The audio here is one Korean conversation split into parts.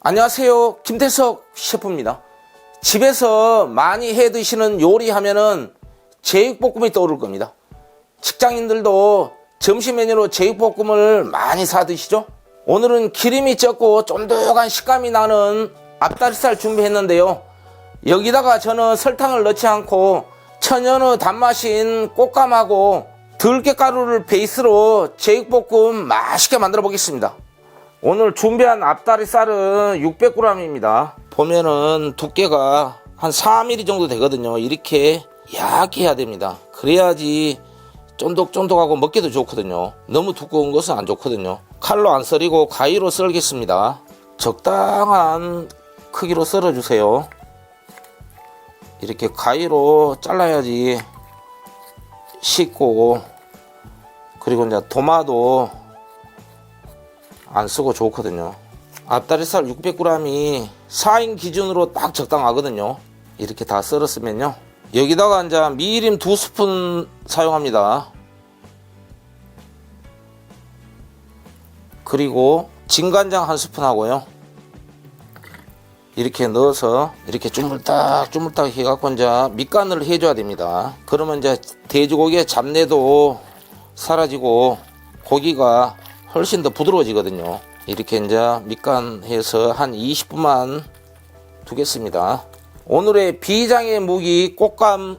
안녕하세요, 김태석 셰프입니다. 집에서 많이 해 드시는 요리 하면은 제육볶음이 떠오를 겁니다. 직장인들도 점심 메뉴로 제육볶음을 많이 사 드시죠? 오늘은 기름이 적고 쫀득한 식감이 나는 앞다리살 준비했는데요. 여기다가 저는 설탕을 넣지 않고 천연의 단맛인 꽃감하고 들깨가루를 베이스로 제육볶음 맛있게 만들어 보겠습니다. 오늘 준비한 앞다리살은 600g입니다. 보면은 두께가 한 4mm 정도 되거든요. 이렇게 얇게 해야 됩니다. 그래야지 쫀득쫀득하고 먹기도 좋거든요. 너무 두꺼운 것은 안 좋거든요. 칼로 안 썰이고 가위로 썰겠습니다. 적당한 크기로 썰어주세요. 이렇게 가위로 잘라야지 쉽고, 그리고 이제 도마도 안 쓰고 좋거든요. 앞다리살 600g이 4인 기준으로 딱 적당하거든요. 이렇게 다 썰었으면요, 여기다가 이제 미림 2스푼 사용합니다. 그리고 진간장 1스푼 하고요. 이렇게 넣어서 이렇게 주물딱 해갖고 이제 밑간을 해줘야 됩니다. 그러면 이제 돼지고기의 잡내도 사라지고 고기가 훨씬 더 부드러워지거든요. 이렇게 이제 밑간해서 한 20분만 두겠습니다. 오늘의 비장의 무기 꽃감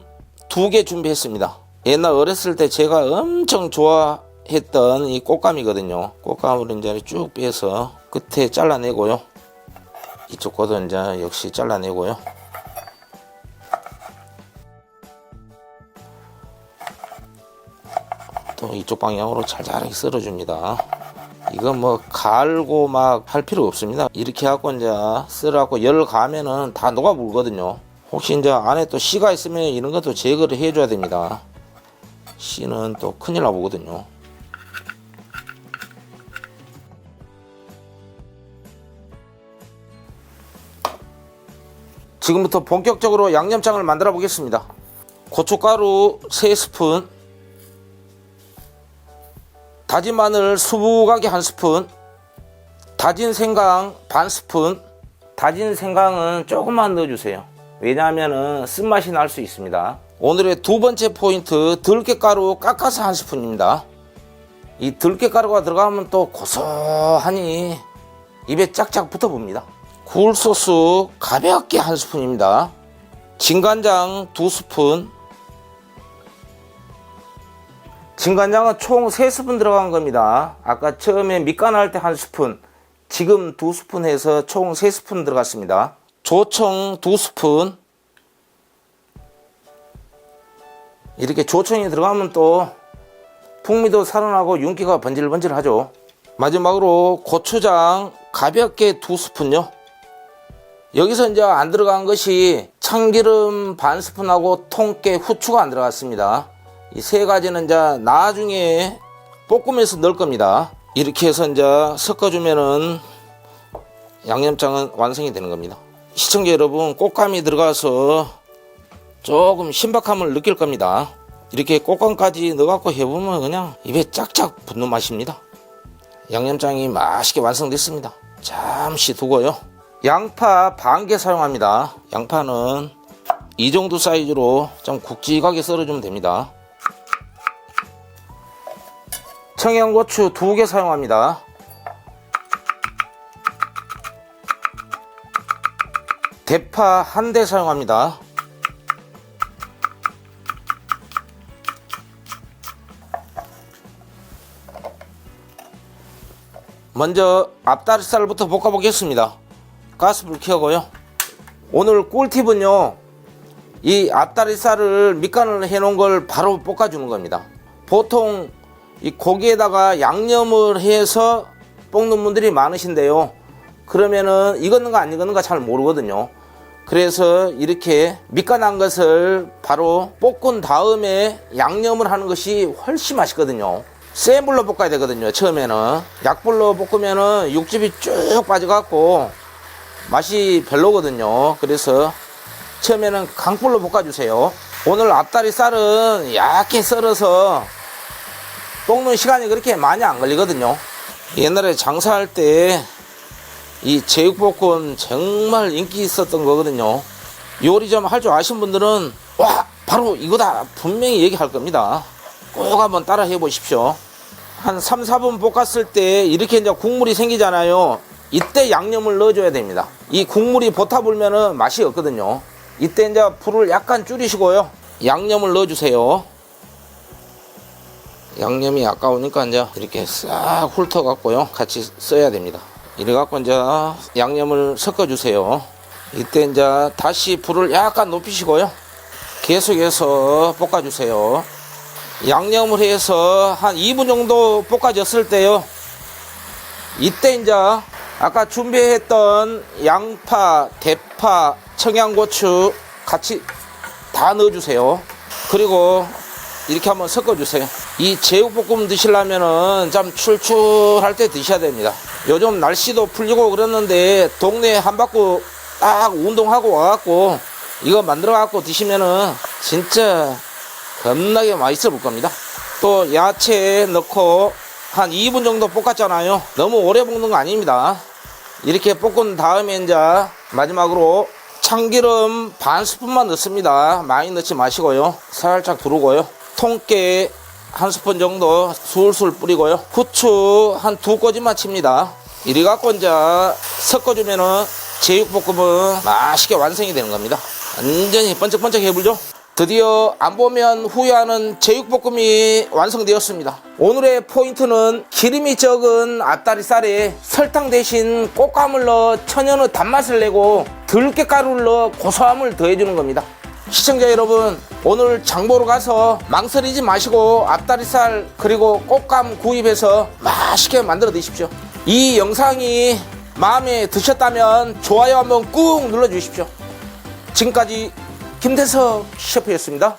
2개 준비했습니다. 옛날 어렸을 때 제가 엄청 좋아했던 이 꽃감이거든요. 꽃감을 이제 쭉 빼서 끝에 잘라내고요. 이쪽 것도 이제 역시 잘라내고요. 또 이쪽 방향으로 잘잘하게 썰어줍니다. 이건 뭐 갈고 막 할 필요 없습니다. 이렇게 하고 이제 썰어갖고 열 가면은 다 녹아 물거든요. 혹시 이제 안에 또 씨가 있으면 이런 것도 제거를 해줘야 됩니다. 씨는 또 큰일 나보거든요. 지금부터 본격적으로 양념장을 만들어 보겠습니다. 고춧가루 3스푼, 다진 마늘 수북하게 1스푼, 다진 생강 반스푼. 다진 생강은 조금만 넣어주세요. 왜냐하면 쓴맛이 날 수 있습니다. 오늘의 두 번째 포인트, 들깨가루 깎아서 1스푼입니다. 이 들깨가루가 들어가면 또 고소하니 입에 짝짝 붙어봅니다. 굴소스 가볍게 1스푼입니다. 진간장 2스푼. 진간장은 총 3스푼 들어간 겁니다. 아까 처음에 밑간할 때 1스푼, 지금 2스푼 해서 총 3스푼 들어갔습니다. 조청 2스푼. 이렇게 조청이 들어가면 또 풍미도 살아나고 윤기가 번질번질하죠. 마지막으로 고추장 가볍게 2스푼요. 여기서 이제 안 들어간 것이 참기름 반스푼하고 통깨, 후추가 안 들어갔습니다. 이 세 가지는 이제 나중에 볶으면서 넣을 겁니다. 이렇게 해서 이제 섞어주면은 양념장은 완성이 되는 겁니다. 시청자 여러분, 꽃감이 들어가서 조금 신박함을 느낄 겁니다. 이렇게 꽃감까지 넣어갖고 해보면 그냥 입에 짝짝 붙는 맛입니다. 양념장이 맛있게 완성됐습니다. 잠시 두고요. 양파 반 개 사용합니다. 양파는 이 정도 사이즈로 좀 굵직하게 썰어주면 됩니다. 청양고추 2개 사용합니다. 대파 1대 사용합니다. 먼저 앞다리살부터 볶아보겠습니다. 가스불 켜고요. 오늘 꿀팁은요, 이 앞다리살을 밑간을 해놓은 걸 바로 볶아주는 겁니다. 보통 이 고기에다가 양념을 해서 볶는 분들이 많으신데요, 그러면은 익었는가 안 익었는가 잘 모르거든요. 그래서 이렇게 밑간한 것을 바로 볶은 다음에 양념을 하는 것이 훨씬 맛있거든요. 센 불로 볶아야 되거든요. 처음에는 약불로 볶으면은 육즙이 쭉 빠져갖고 맛이 별로거든요. 그래서 처음에는 강불로 볶아주세요. 오늘 앞다리살은 얇게 썰어서 볶는 시간이 그렇게 많이 안 걸리거든요. 옛날에 장사할 때 이 제육볶음 정말 인기 있었던 거거든요. 요리 좀 할 줄 아시는 분들은 와 바로 이거다 분명히 얘기할 겁니다. 꼭 한번 따라 해 보십시오. 한 3, 4분 볶았을 때 이렇게 이제 국물이 생기잖아요. 이때 양념을 넣어줘야 됩니다. 이 국물이 버타불면은 맛이 없거든요. 이때 이제 불을 약간 줄이시고요. 양념을 넣어주세요. 양념이 아까우니까 이제 이렇게 싹 훑어갖고요. 같이 써야 됩니다. 이래갖고 이제 양념을 섞어주세요. 이때 이제 다시 불을 약간 높이시고요. 계속해서 볶아주세요. 양념을 해서 한 2분 정도 볶아졌을 때요. 이때 이제 아까 준비했던 양파, 대파, 청양고추 같이 다 넣어주세요. 그리고 이렇게 한번 섞어주세요. 이 제육볶음 드시려면은 좀 출출할 때 드셔야 됩니다. 요즘 날씨도 풀리고 그랬는데 동네 한바퀴 딱 운동하고 와갖고 이거 만들어갖고 드시면은 진짜 겁나게 맛있어 볼 겁니다. 또 야채 넣고 한 2분 정도 볶았잖아요. 너무 오래 볶는 거 아닙니다. 이렇게 볶은 다음에 이제 마지막으로 참기름 반 스푼만 넣습니다. 많이 넣지 마시고요. 살짝 두르고요. 통깨 한 스푼 정도 술술 뿌리고요. 후추 한 2꼬집만 칩니다. 이래 갖고 이제 섞어주면은 제육볶음은 맛있게 완성이 되는 겁니다. 완전히 번쩍번쩍 해불죠. 드디어 안 보면 후회하는 제육볶음이 완성되었습니다. 오늘의 포인트는 기름이 적은 앞다리살에 설탕 대신 꽃감을 넣어 천연의 단맛을 내고 들깨가루를 넣어 고소함을 더해주는 겁니다. 시청자 여러분, 오늘 장보러 가서 망설이지 마시고 앞다리살 그리고 꽃감 구입해서 맛있게 만들어 드십시오. 이 영상이 마음에 드셨다면 좋아요 한번 꾹 눌러주십시오. 지금까지 김대석 셰프였습니다.